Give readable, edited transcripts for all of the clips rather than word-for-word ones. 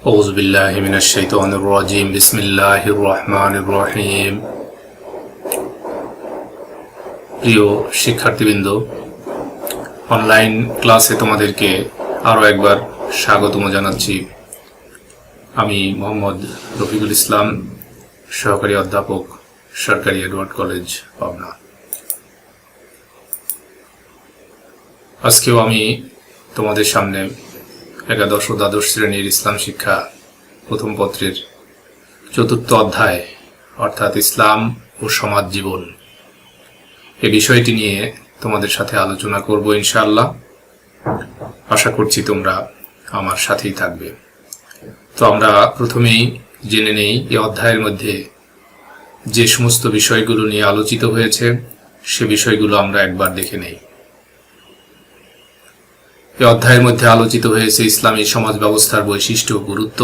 أعوذ بالله من الشيطان الرجيم بسم الله الرحمن الرحيم প্রিয় শিক্ষার্থীবৃন্দ, অনলাইন ক্লাসে তোমাদেরকে আরও একবার স্বাগতম জানাচ্ছি। আমি মোহাম্মদ রফিকুল ইসলাম, সহকারী অধ্যাপক, সরকারি এডওয়ার্ড কলেজ, পাবনা। আজকেও আমি তোমাদের সামনে একাদশ ও দ্বাদশ শ্রেণীর ইসলাম শিক্ষা প্রথম পত্রের ৪র্থ অধ্যায় অর্থাৎ ইসলাম ও সমাজ জীবন এই বিষয়টি নিয়ে তোমাদের সাথে আলোচনা করব ইনশাআল্লাহ। আশা করছি তোমরা আমার সাথেই থাকবে। তো আমরা প্রথমেই জেনে নেই এই অধ্যায়ের মধ্যে যে সমস্ত বিষয়গুলো নিয়ে আলোচিত হয়েছে সে বিষয়গুলো আমরা একবার দেখে নেই। এই অধ্যায়ের মধ্যে আলোচিত হয়েছে ইসলামী সমাজ ব্যবস্থার বৈশিষ্ট্য ও গুরুত্ব,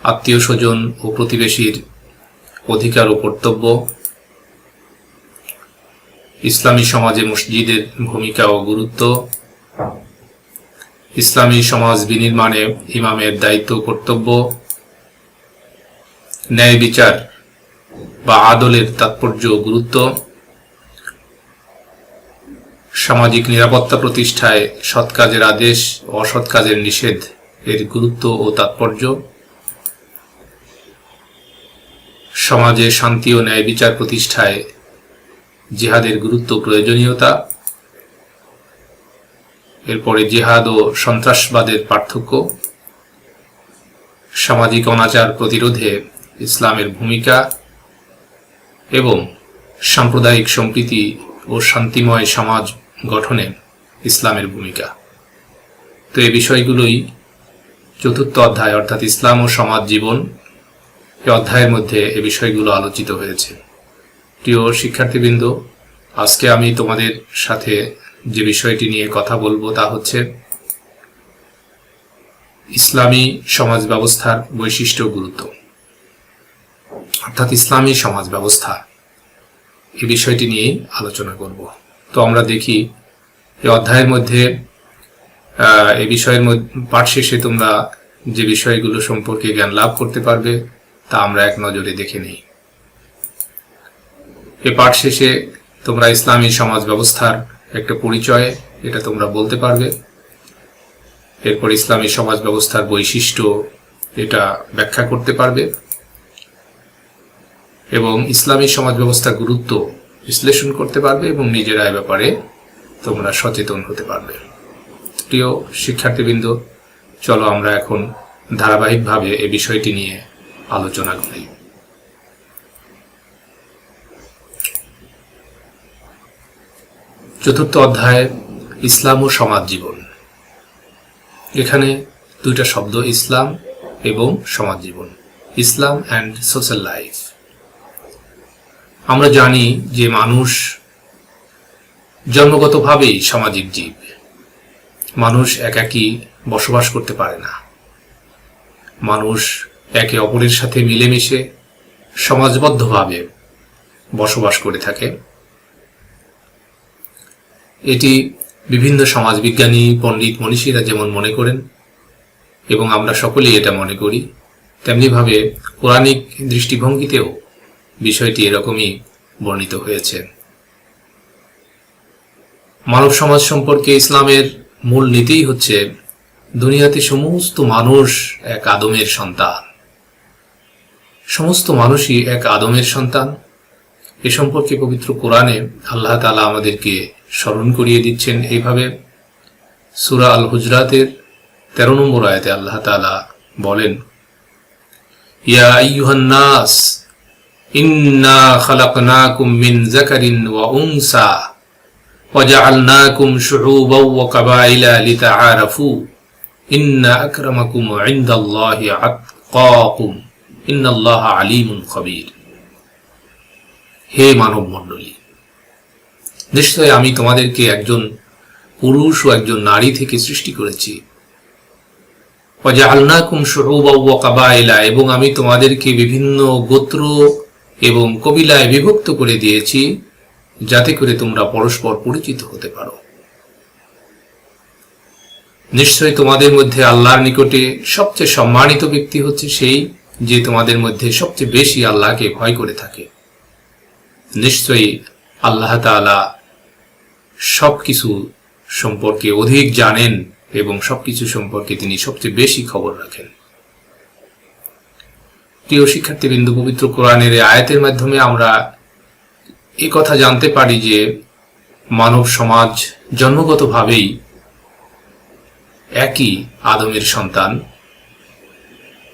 আত্মীয় স্বজন ও প্রতিবেশীর অধিকার ও কর্তব্য, ইসলামী সমাজে মসজিদের ভূমিকা ও গুরুত্ব, ইসলামী সমাজ বিনির্মাণে ইমামের দায়িত্ব ও কর্তব্য, ন্যায় বিচার বা আদলের তাৎপর্য ও গুরুত্ব, সামাজিক নিরাপত্তা প্রতিষ্ঠায় সৎ কাজের আদেশ ও অসৎ কাজের নিষেধ এর গুরুত্ব ও তাৎপর্য, সমাজে শান্তি ও ন্যায় বিচার প্রতিষ্ঠায় জিহাদের গুরুত্ব ও প্রয়োজনীয়তা, এরপরে জিহাদ ও সন্ত্রাসবাদের পার্থক্য, সামাজিক অনাচার প্রতিরোধে ইসলামের ভূমিকা এবং সাম্প্রদায়িক সম্প্রীতি ও শান্তিময় সমাজ গঠনে ইসলামের ভূমিকা। তো এই বিষয়গুলোই ৪র্থ অধ্যায় অর্থাৎ ইসলাম ও সমাজ জীবন এই অধ্যায়ের মধ্যে এই বিষয়গুলো আলোচিত হয়েছে। প্রিয় শিক্ষার্থীবৃন্দ, আজকে আমি তোমাদের সাথে যে বিষয়টি নিয়ে কথা বলবো তা হচ্ছে ইসলামী সমাজ ব্যবস্থার বৈশিষ্ট্য ও গুরুত্ব, অর্থাৎ ইসলামী সমাজ ব্যবস্থা এই বিষয়টি নিয়েই আলোচনা করব। তো আমরা দেখি এই অধ্যায়ের মধ্যে এই বিষয়ের পাঠ শেষে তোমরা যে বিষয়গুলো সম্পর্কে জ্ঞান লাভ করতে পারবে তা আমরা এক নজরে দেখে নেই। এই পাঠ শেষে তোমরা ইসলামী সমাজ ব্যবস্থার একটা পরিচয় এটা তোমরা বলতে পারবে, এরপর ইসলামী সমাজ ব্যবস্থার বৈশিষ্ট্য এটা ব্যাখ্যা করতে পারবে এবং ইসলামী সমাজ ব্যবস্থার গুরুত্ব বিশ্লেষণ করতে পারবে এবং নিজেরা এ ব্যাপারে তোমরা সচেতন হতে পারবে। প্রিয় শিক্ষার্থীবৃন্দ, চলো আমরা এখন ধারাবাহিকভাবে এই বিষয়টি নিয়ে আলোচনা করি। চতুর্থ অধ্যায় ইসলাম ও সমাজ জীবন। এখানে দুইটা শব্দ, ইসলাম এবং সমাজ জীবন, ইসলাম অ্যান্ড সোশ্যাল লাইফ। আমরা জানি যে মানুষ জন্মগতভাবেই সামাজিক জীব। মানুষ একাকী বসবাস করতে পারে না। মানুষ একে অপরের সাথে মিলেমিশে সমাজবদ্ধভাবে বসবাস করে থাকে। এটি বিভিন্ন সমাজবিজ্ঞানী, পণ্ডিত, মনীষীরা যেমন মনে করেন এবং আমরা সকলেই এটা মনে করি, তেমনিভাবে কোরআনিক দৃষ্টিভঙ্গিতেও বিষয়টি এরকমই বর্ণিত হয়েছে। মানব সমাজ সম্পর্কে ইসলামের মূল নীতিই হচ্ছে দুনিয়াতে সমস্ত মানুষ এক আদমের সন্তান। সমস্ত মানুষই এক আদমের সন্তান। এ সম্পর্কে পবিত্র কোরআনে আল্লাহ তাআলা আমাদেরকে স্মরণ করিয়ে দিচ্ছেন এইভাবে। সূরা আল হুজরাতের 13 নম্বর আয়াতে আল্লাহ তাআলা বলেন, ইয়া আইয়ুহান নাস ইন্না খালাকনাকুম মিন যাকারিন ওয়া উনসা ওয়া জাআলনাকুম শুউবান ওয়া কাবাইলা লিতাআরাফু ইন্না আকরামাকুম ইনদাল্লাহি আতকাকুম ইন্নাল্লাহা আলীমুন খবীর। হে মানব মণ্ডলী, নিশ্চয় আমি তোমাদেরকে একজন পুরুষ ও একজন নারী থেকে সৃষ্টি করেছি। ওয়া জাআলনাকুম শুউবান ওয়া কাবাইলা, এবং আমি তোমাদেরকে বিভিন্ন গোত্র এবং কবিলায় বিভক্ত করে দিয়েছি যাতে করে তোমরা পরস্পর পরিচিত হতে পারো। নিশ্চয়ই তোমাদের মধ্যে আল্লাহর নিকটে সবচেয়ে সম্মানিত ব্যক্তি হচ্ছে সেই যে তোমাদের মধ্যে সবচেয়ে বেশি আল্লাহকে ভয় করে থাকে। নিশ্চয়ই আল্লাহ তাআলা সবকিছু সম্পর্কে অধিক জানেন এবং সবকিছু সম্পর্কে তিনি সবচেয়ে বেশি খবর রাখেন। প্রিয় শিক্ষার্থীবৃন্দ, পবিত্র কোরআনের এই আয়াতের মাধ্যমে আমরা এই কথা জানতে পারি যে মানব সমাজ জন্মগতভাবেই একই আদমের সন্তান।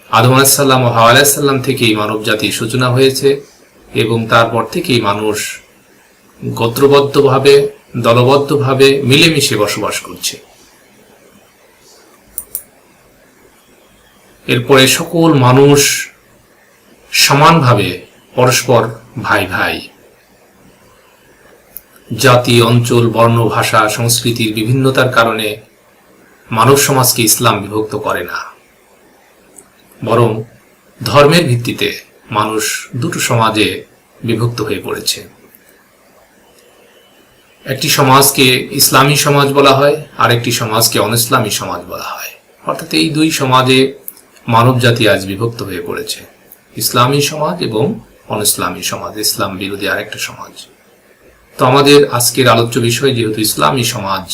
আদম আলাইহিস সালাম ও হাওয়া আলাইহিস সালাম থেকেই মানব জাতির সূচনা হয়েছে এবং তারপর থেকেই মানুষ গোত্রবদ্ধভাবে, দলবদ্ধভাবে মিলেমিশে বসবাস করছে। এরপরে সকল মানুষ সমানভাবে পরস্পর ভাই ভাই। জাতি, অঞ্চল, বর্ণ, ভাষা, সংস্কৃতির বিভিন্নতার কারণে মানব সমাজকে ইসলাম বিভক্ত করে না, বরং ধর্মের ভিত্তিতে মানুষ দুটো সমাজে বিভক্ত হয়ে পড়েছে। একটি সমাজকে ইসলামী সমাজ বলা হয়, আর একটি সমাজকে অনইসলামী সমাজ বলা হয়। অর্থাৎ এই দুই সমাজে মানব জাতি আজ বিভক্ত হয়ে পড়েছে, ইসলামী সমাজ এবং অনইসলামী সমাজ, ইসলাম বিরোধী আরেকটা সমাজ। তো আমাদের আজকের আলোচ্য বিষয় যেহেতু ইসলামী সমাজ,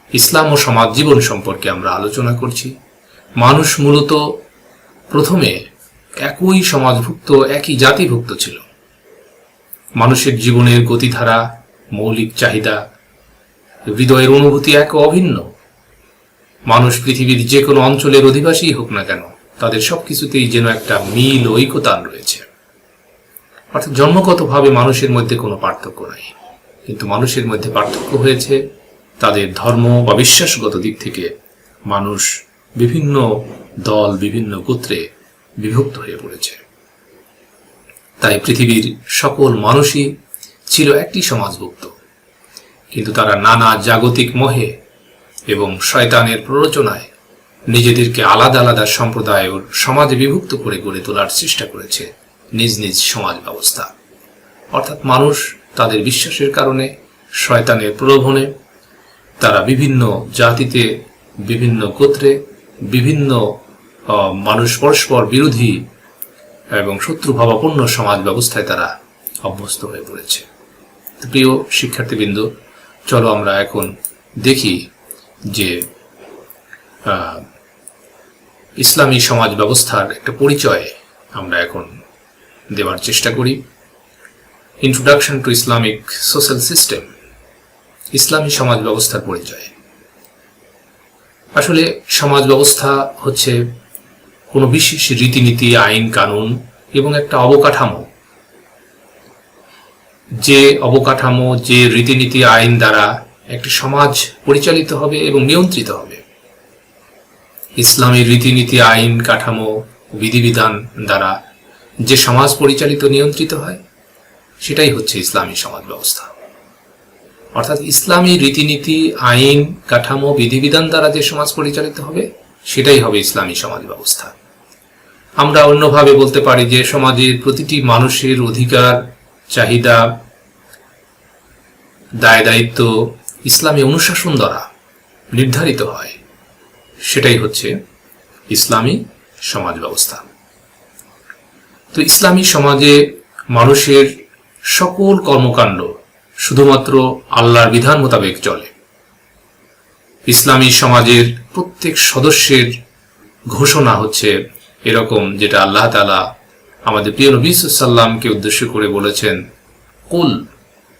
ইসলাম ও সমাজ জীবন সম্পর্কে আমরা আলোচনা করছি। মানুষ মূলত প্রথমে একই সমাজভুক্ত, একই জাতিভুক্ত ছিল। মানুষের জীবনের গতিধারা, মৌলিক চাহিদা, হৃদয়ের অনুভূতি এক অভিন্ন। মানুষ পৃথিবীর যে কোনো অঞ্চলের অধিবাসী হোক না কেন, তাদের সবকিছুতেই যেন একটা মিল, ঐকতান রয়েছে। অর্থাৎ জন্মগতভাবে মানুষের মধ্যে কোনো পার্থক্য নাই, কিন্তু মানুষের মধ্যে পার্থক্য হয়েছে তাদের ধর্ম বা বিশ্বাসগত দিক থেকে। মানুষ বিভিন্ন দল, বিভিন্ন গোত্রে বিভক্ত হয়ে পড়েছে। তাই পৃথিবীর সকল মানুষই ছিল একটি সমাজভুক্ত, কিন্তু তারা নানা জাগতিক মোহে এবং শয়তানের প্ররোচনায় নিজেদেরকে আলাদা আলাদা সম্প্রদায় ও সমাজে বিভক্ত করে গড়ে তোলার চেষ্টা করেছে নিজ নিজ সমাজ ব্যবস্থা। অর্থাৎ মানুষ তাদের বিশ্বাসের কারণে, শয়তানের প্রলোভনে তারা বিভিন্ন জাতিতে, বিভিন্ন গোত্রে, বিভিন্ন মানুষ পরস্পর বিরোধী এবং শত্রুভাবাপন্ন সমাজ ব্যবস্থায় তারা অভ্যস্ত হয়ে পড়েছে। প্রিয় শিক্ষার্থীবৃন্দ, চলো আমরা এখন দেখি যে ইসলামী সমাজ ব্যবস্থার একটা পরিচয় আমরা এখন দেওয়ার চেষ্টা করি। Introduction to Islamic social system, ইসলামী সমাজ ব্যবস্থার পরিচয়। আসলে সমাজ ব্যবস্থা হচ্ছে কোনো বিশেষ রীতিনীতি, আইন কানুন এবং একটা অবকাঠামো, যে অবকাঠামো, যে রীতিনীতি, আইন দ্বারা একটি সমাজ পরিচালিত হবে এবং নিয়ন্ত্রিত হবে। ইসলামের রীতিনীতি, আইন কাঠামো, বিধিবিধান দ্বারা যে সমাজ পরিচালিত, নিয়ন্ত্রিত হয়, সেটাই হচ্ছে ইসলামী সমাজ ব্যবস্থা। অর্থাৎ ইসলামী রীতিনীতি, আইন কাঠামো, বিধিবিধান দ্বারা যে সমাজ পরিচালিত হবে, সেটাই হবে ইসলামী সমাজ ব্যবস্থা। আমরা অন্যভাবে বলতে পারি যে সমাজের প্রতিটি মানুষের অধিকার, চাহিদা, দায় দায়িত্ব ইসলামী অনুশাসন দ্বারা নির্ধারিত হয়, সেটাই হচ্ছে ইসলামী সমাজ ব্যবস্থা। তো ইসলামী সমাজে মানুষের সকল কর্মকাণ্ড শুধুমাত্র আল্লাহর বিধান মোতাবেক চলে। ইসলামী সমাজের প্রত্যেক সদস্যের ঘোষণা হচ্ছে এরকম, যেটা আল্লাহ তাআলা আমাদের প্রিয় নবী সাল্লাল্লাহু আলাইহি ওয়াসাল্লামকে উদ্দেশ্য করে বলেছেন, কুল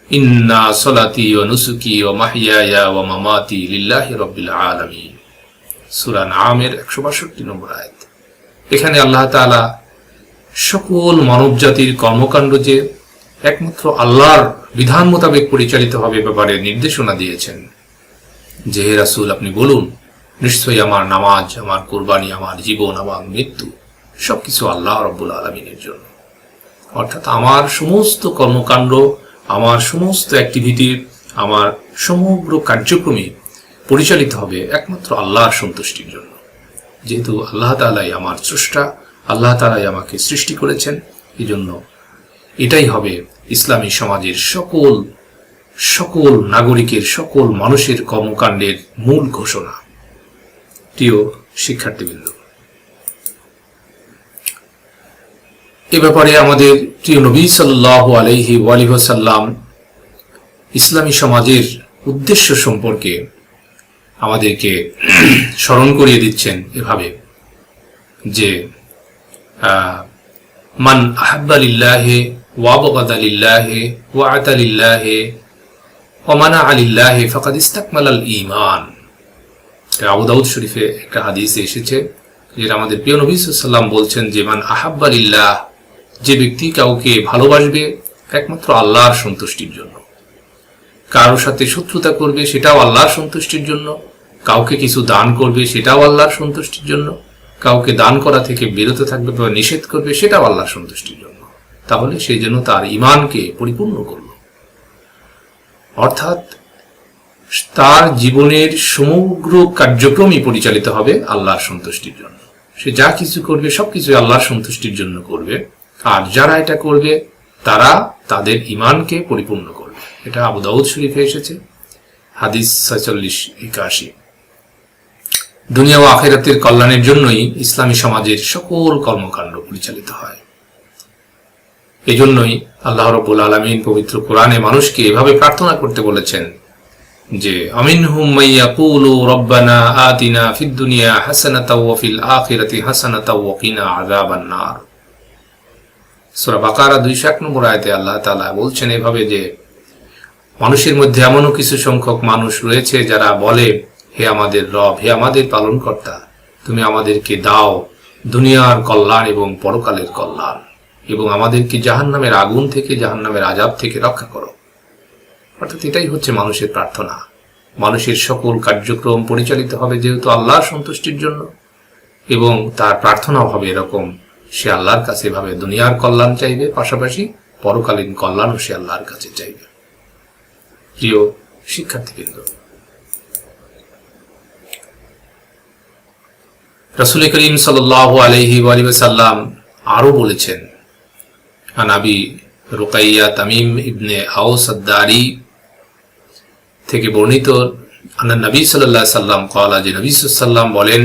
ইন্না সলাতি ওয়া নুসুকি ওয়া মাহইয়ায়া ওয়া মামাতি লিল্লাহি রাব্বিল আলামিন। সূরা নামের 162 নম্বর আয়াত। এখানে আল্লাহ তাআলা সকল মানব জাতির কর্মকাণ্ড যে একমাত্র আল্লাহর বিধান মোতাবেক পরিচালিত হবে ব্যাপারে নির্দেশনা দিয়েছেন যে, হে রাসূল, আপনি বলুন, নিশ্চয়ই আমার নামাজ, আমার কুরবানি, আমার জীবন, আমার মৃত্যু সবকিছু আল্লাহ রাব্বুল আলামিনের জন্য। অর্থাৎ আমার সমস্ত কর্মকাণ্ড, আমার সমস্ত অ্যাক্টিভিটি, আমার সমগ্র কার্যক্রমই পরিচালিত হবে একমাত্র আল্লাহর সন্তুষ্টির জন্য। যেহেতু আল্লাহ তাআলাই আমার স্রষ্টা, আল্লাহ তাআলাই আমাকে সৃষ্টি করেছেন, এই জন্য এটাই হবে ইসলামী সমাজের সকল সকল নাগরিকের, সকল মানুষের কর্মকাণ্ডের মূল ঘোষণা। প্রিয় শিক্ষার্থীবৃন্দ, এ ব্যাপারে আমাদের প্রিয় নবী সাল্লাল্লাহু আলাইহি ওয়াসাল্লাম ইসলামী সমাজের উদ্দেশ্য সম্পর্কে আমাদেরকে স্মরণ করিয়ে দিচ্ছেন এভাবে যে মান আহাব্বা লিল্লাহি ওয়া বাগাদা লিল্লাহি ওয়া আতা লিল্লাহি ওয়া মানাআ লিল্লাহি ফাকাদ ইসতাকমালাল ঈমান। আবু দাউদ শরীফে একটা হাদিসে এসেছে, যেটা আমাদের প্রিয় নবী সাল্লাল্লাহু আলাইহি ওয়াসাল্লাম বলছেন যে মান আহাব্বা লিল্লাহ, যে ব্যক্তি কাউকে ভালোবাসবে একমাত্র আল্লাহর সন্তুষ্টির জন্য, কারোর সাথে শত্রুতা করবে সেটাও আল্লাহর সন্তুষ্টির জন্য, কাউকে কিছু দান করবে সেটাও আল্লাহর সন্তুষ্টির জন্য, কাউকে দান করা থেকে বিরত থাকবে বা নিষেধ করবে সেটাও আল্লাহর সন্তুষ্টির জন্য, তাহলে সেই জন্য তার ঈমানকে পরিপূর্ণ করল। অর্থাৎ তার জীবনের সমগ্র কার্যক্রমই পরিচালিত হবে আল্লাহর সন্তুষ্টির জন্য। সে যা কিছু করবে সবকিছু আল্লাহর সন্তুষ্টির জন্য করবে, আর যারা এটা করবে তারা তাদের ঈমানকে পরিপূর্ণ করবে। এটা আবু দাউদ শরীফে এসেছে, হাদিস 4681। দুনিয়া ও আখিরাতের কল্যাণের জন্যই ইসলামী সমাজের সকল কর্মকাণ্ড পরিচালিত হয়। এজন্যই আল্লাহ রাব্বুল আলামিন পবিত্র কোরআনে মানুষকে এভাবে প্রার্থনা করতে বলেছেন যে আমিনহুম মাইয়াকুলু রব্বানা আতিনা ফিদ দুনিয়া হাসানাতাও ওয়া ফিল আখিরাতি হাসানাতাও ওয়া কিনা আযাবান নার। সূরা বাকারা 201 নম্বর আয়াতে আল্লাহ তাআলা বলছেন এভাবে যে মানুষের মধ্যে এমনও কিছু সংখ্যক মানুষ রয়েছে যারা বলে, হে আমাদের রব, হে আমাদের পালনকর্তা, তুমি আমাদেরকে দাও দুনিয়ার কল্যাণ এবং পরকালের কল্যাণ, এবং আমাদেরকে জাহান্নামের আগুন থেকে, জাহান্নামের আযাব থেকে রক্ষা করো। অর্থাৎ এটাই হচ্ছে মানুষের প্রার্থনা। মানুষের সকল কার্যক্রম পরিচালিত হবে যেহেতু আল্লাহর সন্তুষ্টির জন্য, এবং তার প্রার্থনাও হবে এরকম, সে আল্লাহর কাছে এভাবে দুনিয়ার কল্যাণ চাইবে, পাশাপাশি পরকালীন কল্যাণও সে আল্লাহর কাছে চাইবে। প্রিয় শিক্ষার্থীবৃন্দ, রাসূল করিম সাল্লাল্লাহু আলাইহি ওয়াসাল্লাম আরো বলেছেন, আনাবি রুকাইয়া তামিম ইবনে আওস আদ-দারি থেকে বর্ণিত, আনা নবী সাল্লাল্লাহু আলাইহি সাল্লাম قال, যে নবী সাল্লাল্লাহু আলাইহি সাল্লাম বলেন,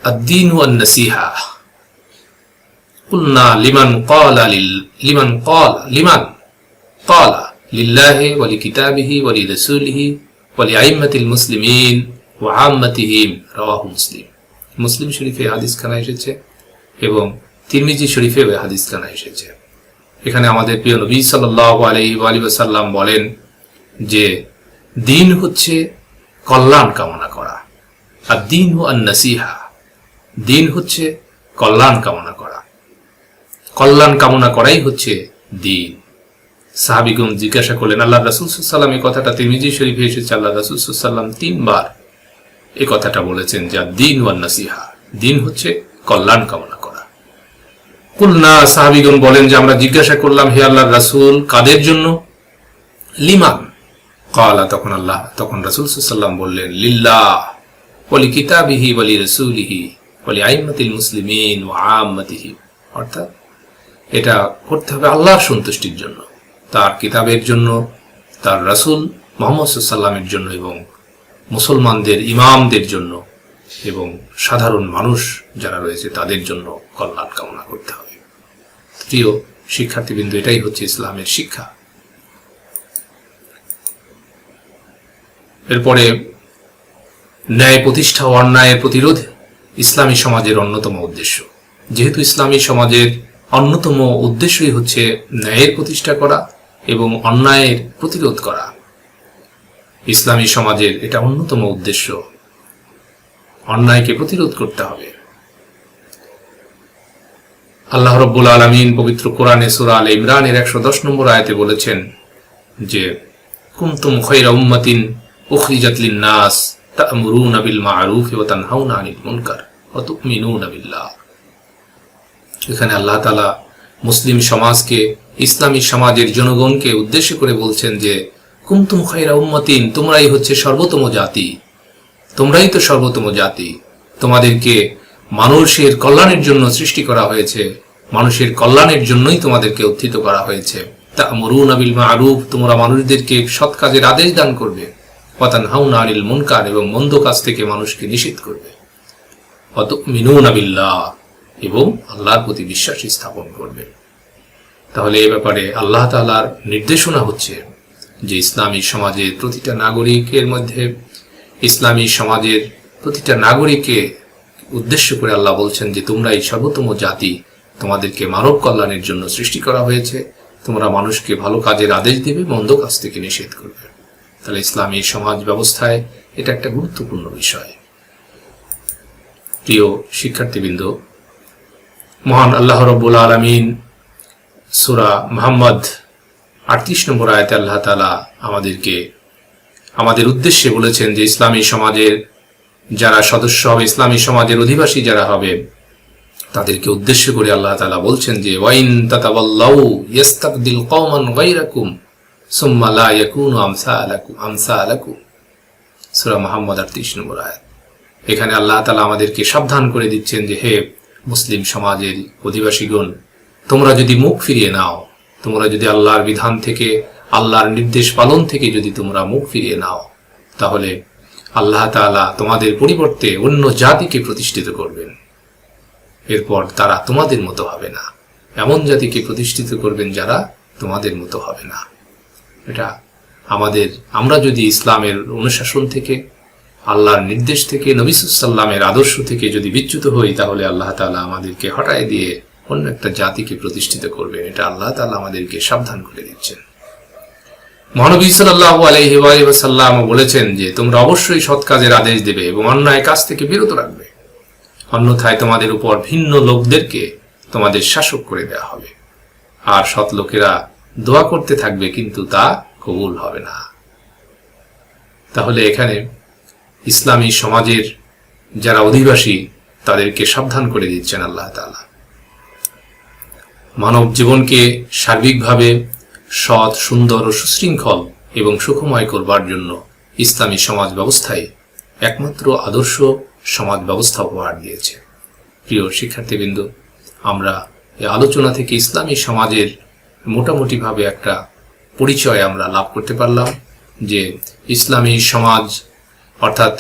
আদ-দীনু আন-নাসিহা। কুলনা লিমান ক্বালা লিল্লাহি ওয়া লিকিতাবিহি ওয়া লিরাসূলিহি ওয়া লিআইম্মাতিল মুসলিমিন ওয়া আম্মাতিহিম। রাওয়াহু মুসলিম। মুসলিম শরীফে হাদিসখানা এসেছে এবং তিরমিজি শরীফে হাদিসখানা এসেছে। এখানে আমাদের প্রিয় নবী সাল্লাল্লাহু আলাইহি ওয়াসাল্লাম বলেন যে দ্বীন হচ্ছে কল্যাণ কামনা করা, আর দ্বীনু আন-নাসিহা, দ্বীন হচ্ছে কল্যাণ কামনা করা, কল্যাণ কামনা করাই হচ্ছে দ্বীন। সাহাবীগণ জিজ্ঞাসা করলেন, আল্লাহ রাসূল সাল্লাল্লাহু আলাইহি ওয়াসাল্লাম, এই কথাটা তিরমিজি শরীফে এসেছে, আল্লাহ রাসূল সাল্লাল্লাহু আলাইহি ওয়াসাল্লাম 3 বার এই কথাটা বলেছেন যে দ্বীন ওয়ান নাসিহা, দ্বীন হচ্ছে কল্যাণ কামনা করা। কুলনা, সাহাবীগণ বলেন যে আমরা জিজ্ঞাসা করলাম, হে আল্লাহর রাসূল, কাদের জন্য? লিমান ক্বালা, তখন রাসূল সাল্লাল্লাহু আলাইহি ওয়াসাল্লাম বললেন, লিল্লাহ ওয়া লিকিতাবিহি ওয়া লিরাসূলিহি ওয়া লিআইম্মাতিল মুসলিমিন ওয়া আম্মাতিহিম। অর্থাৎ এটা করতে হবে আল্লাহর সন্তুষ্টির জন্য, তার কিতাবের জন্য, তার রাসূল মুহাম্মদ সাল্লাল্লাহু আলাইহি ওয়াসাল্লামের জন্য, এবং মুসলমানদের ইমামদের জন্য, এবং সাধারণ মানুষ যারা রয়েছে তাদের জন্য কল্যাণ কামনা করতে হবে। প্রিয় শিক্ষার্থীবৃন্দ, এটাই হচ্ছে ইসলামের শিক্ষা। এরপরে ন্যায় প্রতিষ্ঠা ও অন্যায়ের প্রতিরোধ ইসলামী সমাজের অন্যতম উদ্দেশ্য। যেহেতু ইসলামী সমাজের অন্যতম উদ্দেশ্যই হচ্ছে ন্যায়ের প্রতিষ্ঠা করা এবং অন্যায়ের প্রতিরোধ করা, ইসলামী সমাজের এটা অন্যতম উদ্দেশ্য, অন্যায়কে প্রতিরোধ করতে হবে। আল্লাহ রাব্বুল আলামিন পবিত্র কোরআনে সূরা আলে ইমরানের 110 নম্বর আয়াতে বলেছেন যে কুনতুম খায়রা উম্মাতিন উখরিজাত লিন-নাস তা'মুরুনা বিল মা'রুফ ওয়া তানহাউনা আনিল মুনকার ওয়া তু'মিনুনা বিল্লাহ। এখানে আল্লাহ তাআলা মুসলিম সমাজকে, ইসলামী সমাজের জনগণকে উদ্দেশ্য করে বলছেন যে কুনতুম খায়রা উম্মাতিন, তোমরাই হচ্ছে সর্বোত্তম জাতি, তোমরাই তো সর্বোত্তম জাতি, তোমাদেরকে মানুষের কল্যাণের জন্য সৃষ্টি করা হয়েছে, মানুষের কল্যাণের জন্যই তোমাদেরকে উত্থিত করা হয়েছে, তা'মুরুনা বিল মা'রুফ, তোমরা মানুষদেরকে সৎ কাজের আদেশ দান করবে, ওয়া তানহাউনা আনিল মুনকার, এবং মন্দ কাজ থেকে মানুষকে নিষেধ করবে, ওয়া তু'মিনুনা বিল্লাহ, এবং আল্লাহর প্রতি বিশ্বাস স্থাপন করবে। তাহলে এই ব্যাপারে আল্লাহ তাআলার নির্দেশনা হচ্ছে যে ইসলামী সমাজের প্রতিটা নাগরিকের মধ্যে, ইসলামী সমাজের প্রতিটা নাগরিককে উদ্দেশ্য করে আল্লাহ বলছেন যে তোমরা এই সর্বোত্তম জাতি, তোমাদেরকে মানব কল্যাণের জন্য সৃষ্টি করা হয়েছে, তোমরা মানুষকে ভালো কাজের আদেশ দেবে, মন্দ কাজ থেকে নিষেধ করবে। তাহলে ইসলামী সমাজ ব্যবস্থায় এটা একটা গুরুত্বপূর্ণ বিষয়। প্রিয় শিক্ষার্থীবৃন্দ, মহান আল্লাহ রাব্বুল আলামিন সূরা মুহাম্মদ 38 নম্বর আয়াতে আল্লাহ তাআলা আমাদেরকে আমাদের উদ্দেশ্যে বলেছেন যে ইসলামী সমাজের যারা সদস্য হবে, ইসলামী সমাজের অধিবাসী যারা হবে, তাদেরকে উদ্দেশ্য করে আল্লাহ তাআলা বলছেন যে ওয়াইন তাতাওয়াল্লাউ ইস্তাবদিল কওমান গায়রাকুম সুম্মা লা ইয়াকুনু আমসালাকুম। সূরা মুহাম্মদ 38 নম্বর আয়াত। এখানে আল্লাহ তাআলা আমাদেরকে সাবধান করে দিচ্ছেন যে হে মুসলিম সমাজের অধিবাসীগণ, তোমরা যদি মুখ ফিরিয়ে নাও, তোমরা যদি আল্লাহর বিধান থেকে, আল্লাহর নির্দেশ পালন থেকে যদি তোমরা মুখ ফিরিয়ে নাও, তাহলে আল্লাহ তাআলা তোমাদের পরিবর্তে অন্য জাতিকে প্রতিষ্ঠিত করবেন। এরপর তারা তোমাদের মতো হবে না, এমন জাতিকে প্রতিষ্ঠিত করবেন যারা তোমাদের মতো হবে না। এটা আমরা যদি ইসলামের অনুশাসন থেকে, আল্লাহর নির্দেশ থেকে, নবী সাল্লাল্লাহু আলাইহি ওয়াসাল্লামের আদর্শ থেকে যদি বিচ্যুত হই, তাহলে আল্লাহ তাআলা আমাদেরকে হটায় দিয়ে অন্য একটা জাতিকে প্রতিষ্ঠিত করবেন। এটা আল্লাহ তাআলা আমাদেরকে সাবধান করে দিচ্ছেন। মহানবী সাল্লাল্লাহু আলাইহি ওয়াসাল্লাম বলেছেন যে তোমরা অবশ্যই সৎ কাজের আদেশ দেবে এবং অন্যায় কাজ থেকে বিরত রাখবে, অন্যথায় তোমাদের উপর ভিন্ন লোকদেরকে তোমাদের শাসক করে দেওয়া হবে, আর সৎ লোকেরা দোয়া করতে থাকবে কিন্তু তা কবুল হবে না। তাহলে এখানে ইসলামী সমাজের যারা অধিবাসী তাদেরকে সাবধান করে দিচ্ছেন আল্লাহ তাআলা। মানব জীবনকে সার্বিকভাবে সৎ, সুন্দর ও সুশৃঙ্খল এবং সুখময় করবার জন্য ইসলামী সমাজ ব্যবস্থায় একমাত্র আদর্শ সমাজ ব্যবস্থা উপহার দিয়েছে। প্রিয় শিক্ষার্থীবৃন্দ, আমরা এই আলোচনা থেকে ইসলামী সমাজের মোটামুটিভাবে একটা পরিচয় আমরা লাভ করতে পারলাম যে ইসলামী সমাজ অর্থাৎ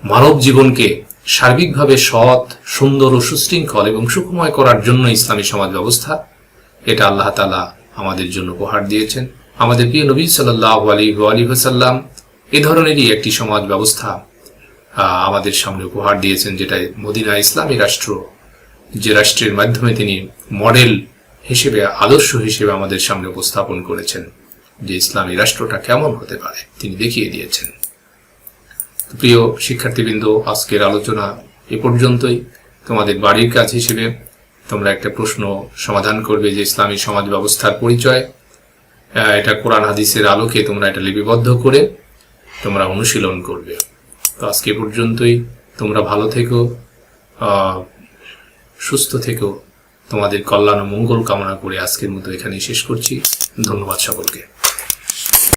মানব জীবনকে সার্বিকভাবে সৎ, সুন্দর ও সুশৃঙ্খল এবং সুখময় করার জন্য ইসলামী সমাজ ব্যবস্থা, এটা আল্লাহ তাআলা আমাদের জন্য উপহার দিয়েছেন। আমাদের প্রিয় নবী সাল্লাল্লাহু আলাইহি ওয়াসাল্লাম এ ধরনেরই একটি সমাজ ব্যবস্থা আমাদের সামনে উপহার দিয়েছেন, যেটা মদিনা ইসলামী রাষ্ট্র, যে রাষ্ট্রের মাধ্যমে তিনি মডেল হিসেবে, আদর্শ হিসেবে আমাদের সামনে উপস্থাপন করেছেন যে ইসলামী রাষ্ট্রটা কেমন হতে পারে, তিনি দেখিয়ে দিয়েছেন। প্রিয় শিক্ষার্থীবৃন্দ, আজকের আলোচনা এ পর্যন্তই। তোমাদের বাড়ির কাজ হিসেবে তোমরা একটা প্রশ্ন সমাধান করবে যে ইসলামী সমাজ ব্যবস্থার পরিচয়, এটা কোরআন হাদিসের আলোকে তোমরা এটা লিপিবদ্ধ করে তোমরা অনুশীলন করবে। তো আজকে পর্যন্তই। তোমরা ভালো থেকো, সুস্থ থেকো, তোমাদের কল্যাণ ও মঙ্গল কামনা করে আজকের মতো এখানেই শেষ করছি। ধন্যবাদ সকলকে।